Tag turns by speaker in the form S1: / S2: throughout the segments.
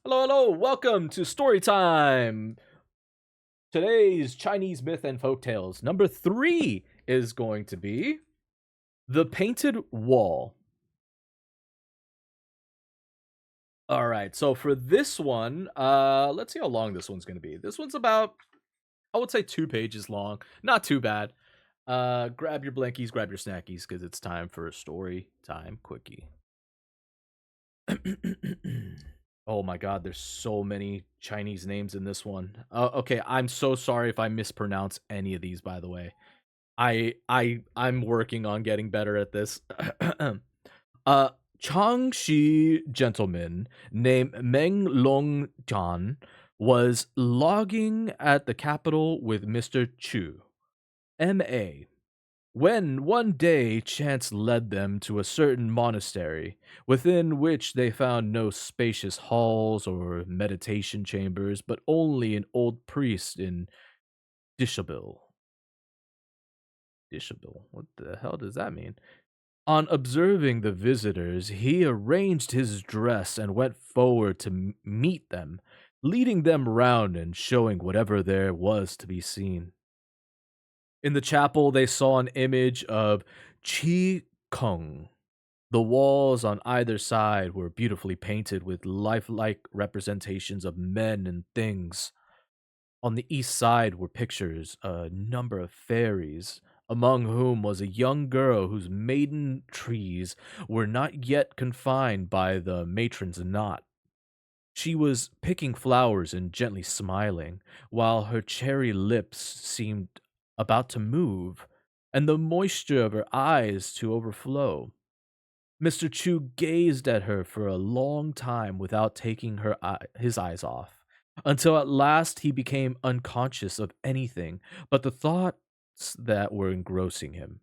S1: Hello, hello, welcome to Story Time. Today's Chinese myth and folktales number 3 is going to be The Painted Wall. All right, so for this one, let's see how long this one's going to be. This one's about, I would say, 2 pages long. Not too bad. Grab your blankies, grab your snackies, because it's time for a story time quickie. Oh my god, there's so many Chinese names in this one. Okay, I'm so sorry if I mispronounce any of these, by the way. I'm working on getting better at this. uh Changxi gentleman named Meng Longjian was logging at the capital with Mr. Chu, M.A., when one day chance led them to a certain monastery, within which they found no spacious halls or meditation chambers, but only an old priest in dishabille. Dishabille? What the hell does that mean? On observing the visitors, he arranged his dress and went forward to meet them, leading them round and showing whatever there was to be seen. In the chapel, they saw an image of Qi Kung. The walls on either side were beautifully painted with lifelike representations of men and things. On the east side were pictures, a number of fairies, among whom was a young girl whose maiden trees were not yet confined by the matron's knot. She was picking flowers and gently smiling, while her cherry lips seemed about to move, and the moisture of her eyes to overflow. Mr. Chu gazed at her for a long time without taking his eyes off, until at last he became unconscious of anything but the thoughts that were engrossing him.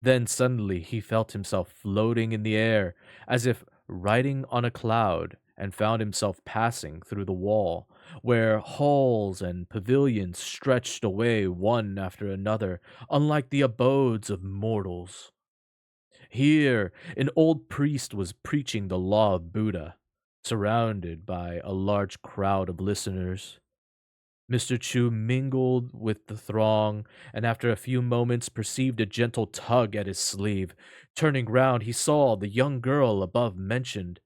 S1: Then suddenly he felt himself floating in the air, as if riding on a cloud, and found himself passing through the wall, where halls and pavilions stretched away one after another, unlike the abodes of mortals. Here, an old priest was preaching the law of Buddha, surrounded by a large crowd of listeners. Mr. Chu mingled with the throng, and after a few moments perceived a gentle tug at his sleeve. Turning round, he saw the young girl above mentioned,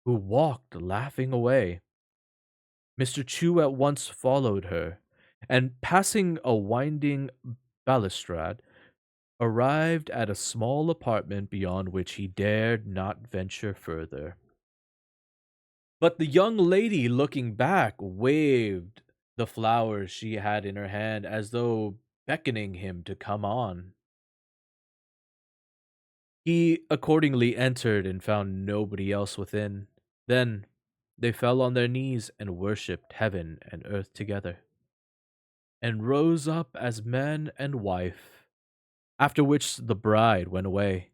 S1: who walked laughing away. Mr. Chu at once followed her, and passing a winding balustrade, arrived at a small apartment beyond which he dared not venture further. But the young lady, looking back, waved the flowers she had in her hand as though beckoning him to come on. He accordingly entered and found nobody else within. Then they fell on their knees and worshipped heaven and earth together, and rose up as man and wife, after which the bride went away,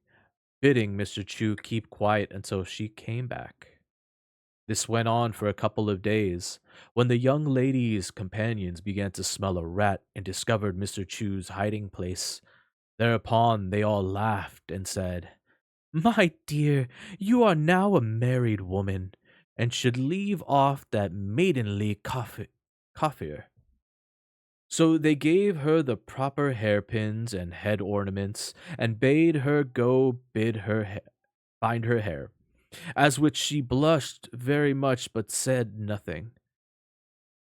S1: bidding Mr. Chu keep quiet until she came back. This went on for a couple of days, when the young lady's companions began to smell a rat and discovered Mr. Chu's hiding place. Thereupon they all laughed and said, "My dear, you are now a married woman, and should leave off that maidenly coiffure." So they gave her the proper hairpins and head ornaments, and bade her go bind her hair, as which she blushed very much but said nothing.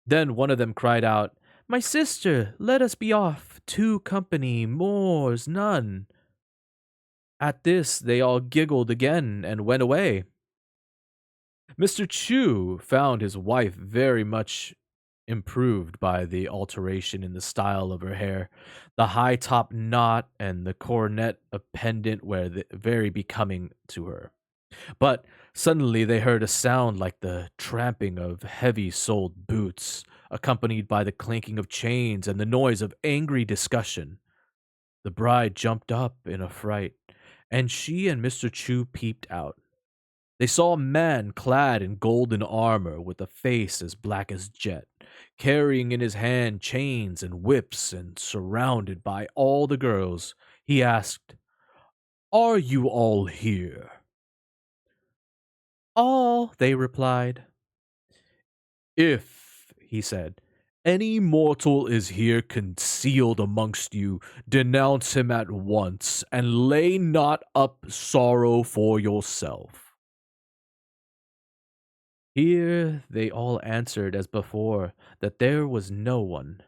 S1: Then one of them cried out, "My sister, let us be off. Two company, more's none." At this they all giggled again and went away. Mr. Chu found his wife very much improved by the alteration in the style of her hair. The high top knot and the coronet pendant were very becoming to her. But suddenly they heard a sound like the tramping of heavy soled boots, accompanied by the clanking of chains and the noise of angry discussion. The bride jumped up in a fright, and she and Mr. Chu peeped out. They saw a man clad in golden armor with a face as black as jet, carrying in his hand chains and whips and surrounded by all the girls. He asked, "Are you all here?" "All," they replied. If, he said, any mortal is here concealed amongst you, denounce him at once, and lay not up sorrow for yourself. Here they all answered as before that there was no one.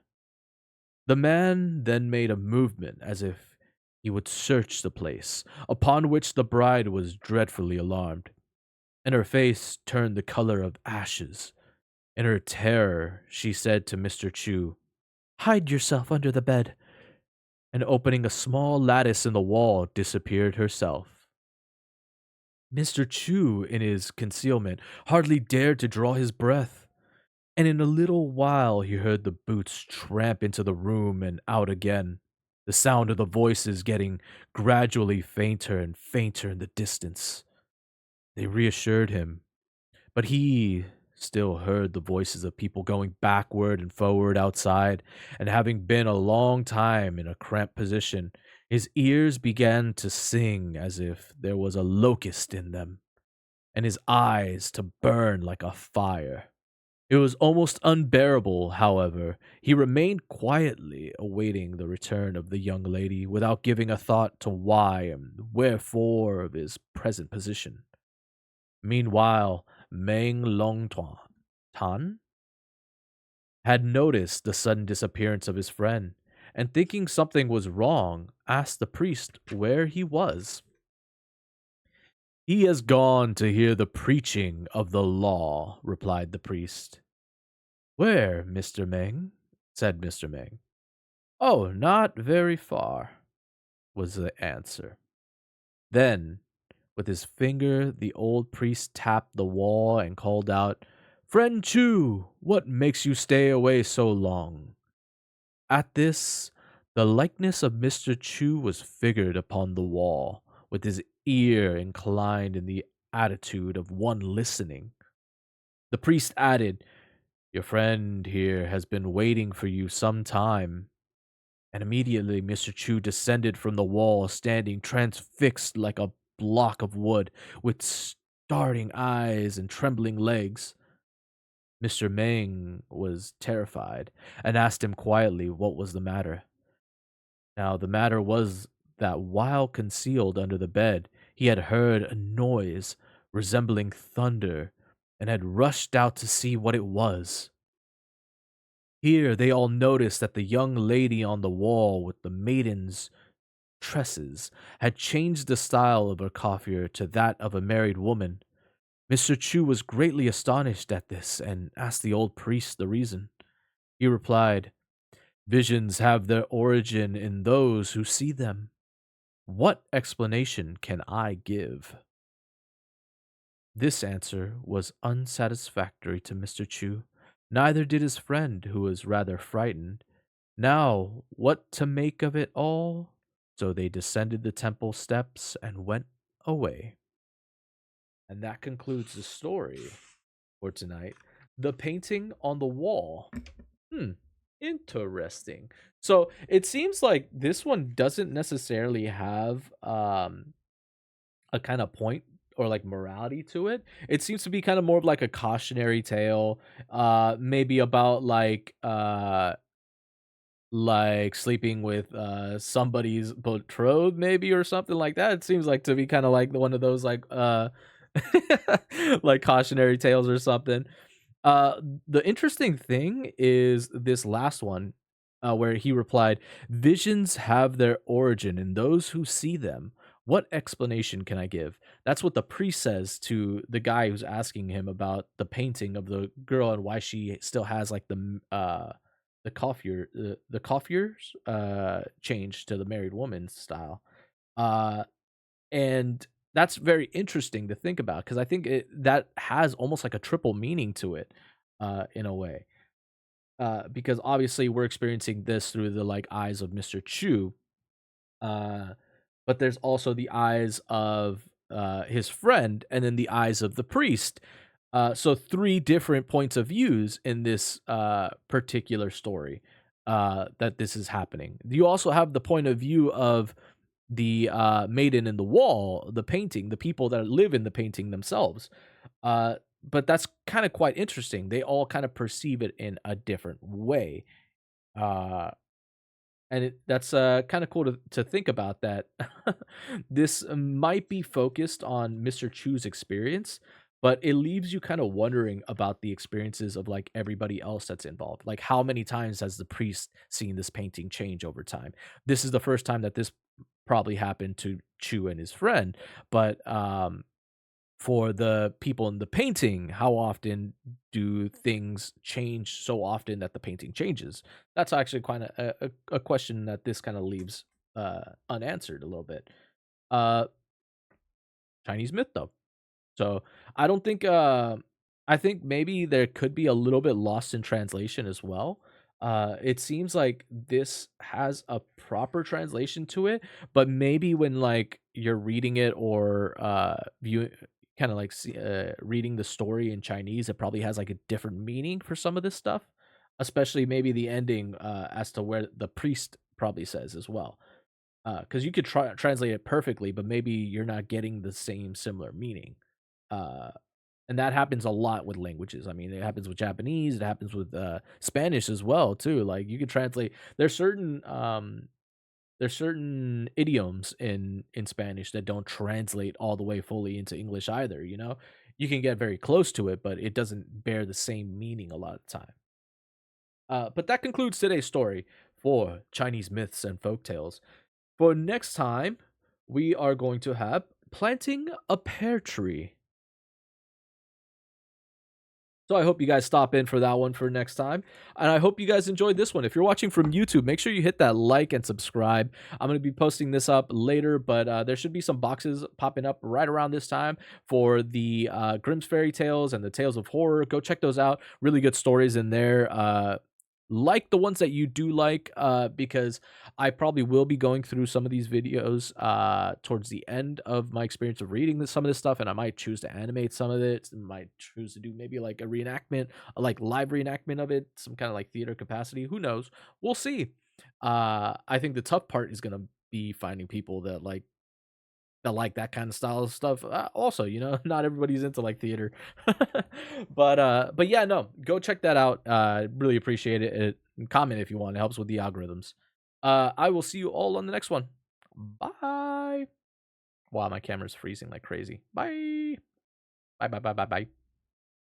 S1: The man then made a movement as if he would search the place, upon which the bride was dreadfully alarmed, and her face turned the color of ashes. In her terror, she said to Mr. Chu, "Hide yourself under the bed," and opening a small lattice in the wall, disappeared herself. Mr. Chu, in his concealment, hardly dared to draw his breath, and in a little while he heard the boots tramp into the room and out again, the sound of the voices getting gradually fainter and fainter in the distance. They reassured him, but he still heard the voices of people going backward and forward outside, and having been a long time in a cramped position, his ears began to sing as if there was a locust in them, and his eyes to burn like a fire. It was almost unbearable, however. He remained quietly awaiting the return of the young lady without giving a thought to why and wherefore of his present position. Meanwhile, Meng Tan had noticed the sudden disappearance of his friend, and thinking something was wrong, asked the priest where he was. "He has gone to hear the preaching of the law," replied the priest. "Where, Mr. Meng?" said Mr. Meng. "Oh, not very far," was the answer. Then, with his finger, the old priest tapped the wall and called out, "Friend Chu, what makes you stay away so long?" At this, the likeness of Mr. Chu was figured upon the wall, with his ear inclined in the attitude of one listening. The priest added, "Your friend here has been waiting for you some time." And immediately Mr. Chu descended from the wall, standing transfixed like a block of wood, with starting eyes and trembling legs. Mr. Meng was terrified, and asked him quietly what was the matter. Now, the matter was that while concealed under the bed, he had heard a noise resembling thunder, and had rushed out to see what it was. Here they all noticed that the young lady on the wall with the maiden's tresses had changed the style of her coiffure to that of a married woman. Mr. Chu was greatly astonished at this and asked the old priest the reason. He replied, "Visions have their origin in those who see them. What explanation can I give?" This answer was unsatisfactory to Mr. Chu. Neither did his friend, who was rather frightened. Now, what to make of it all? So they descended the temple steps and went away. And that concludes the story for tonight. The painting on the wall. Hmm, interesting. So it seems like this one doesn't necessarily have a kind of point or like morality to it. It seems to be kind of more of like a cautionary tale, maybe about like sleeping with somebody's betrothed maybe or something like that. It seems like to be kind of like one of those like like cautionary tales or something. The interesting thing is this last one, where he replied, "Visions have their origin in those who see them. What explanation can I give?" That's what the priest says to the guy who's asking him about the painting of the girl and why she still has like the coiffures changed to the married woman style. Uh, and that's very interesting to think about because I think that has almost like a triple meaning to it, in a way. Because obviously we're experiencing this through the like eyes of Mr. Chu, uh, but there's also the eyes of his friend, and then the eyes of the priest. So three different points of views in this particular story that this is happening. You also have the point of view of the maiden in the wall, the painting, the people that live in the painting themselves. Uh, but that's kind of quite interesting. They all kind of perceive it in a different way. Uh, and that's kind of cool to think about that. This might be focused on Mr. Chu's experience, but it leaves you kind of wondering about the experiences of like everybody else that's involved. Like, how many times has the priest seen this painting change over time? This is the first time that this probably happened to Chu and his friend, but for the people in the painting, how often do things change so often that the painting changes? That's actually kind of a question that this kind of leaves unanswered a little bit. Uh, Chinese myth, though. So I don't think I think maybe there could be a little bit lost in translation as well. It seems like this has a proper translation to it, but maybe when like you're reading it or view kind of like reading the story in Chinese, it probably has like a different meaning for some of this stuff, especially maybe the ending as to where the priest probably says as well. Because you could translate it perfectly, but maybe you're not getting the same similar meaning. Uh, and that happens a lot with languages. I mean, it happens with Japanese, it happens with, Spanish as well too. Like, you can translate there's certain idioms in Spanish that don't translate all the way fully into English either, you know? You can get very close to it, but it doesn't bear the same meaning a lot of the time. But that concludes today's story for Chinese myths and folk tales. For next time, we are going to have planting a pear tree. So I hope you guys stop in for that one for next time. And I hope you guys enjoyed this one. If you're watching from YouTube, make sure you hit that like and subscribe. I'm going to be posting this up later, but there should be some boxes popping up right around this time for the Grimm's Fairy Tales and the Tales of Horror. Go check those out. Really good stories in there. Like the ones that you do like, because I probably will be going through some of these videos towards the end of my experience of reading some of this stuff, and I might choose to animate some of it. Might choose to do maybe like a reenactment, a like live reenactment of it, some kind of like theater capacity. Who knows? We'll see. I think the tough part is gonna be finding people that like that kind of style of stuff. Also, you know, not everybody's into like theater. But yeah, no, go check that out. Really appreciate it. Comment if you want. It helps with the algorithms. I will see you all on the next one. Bye. Wow, my camera's freezing like crazy. Bye. Bye bye bye bye bye.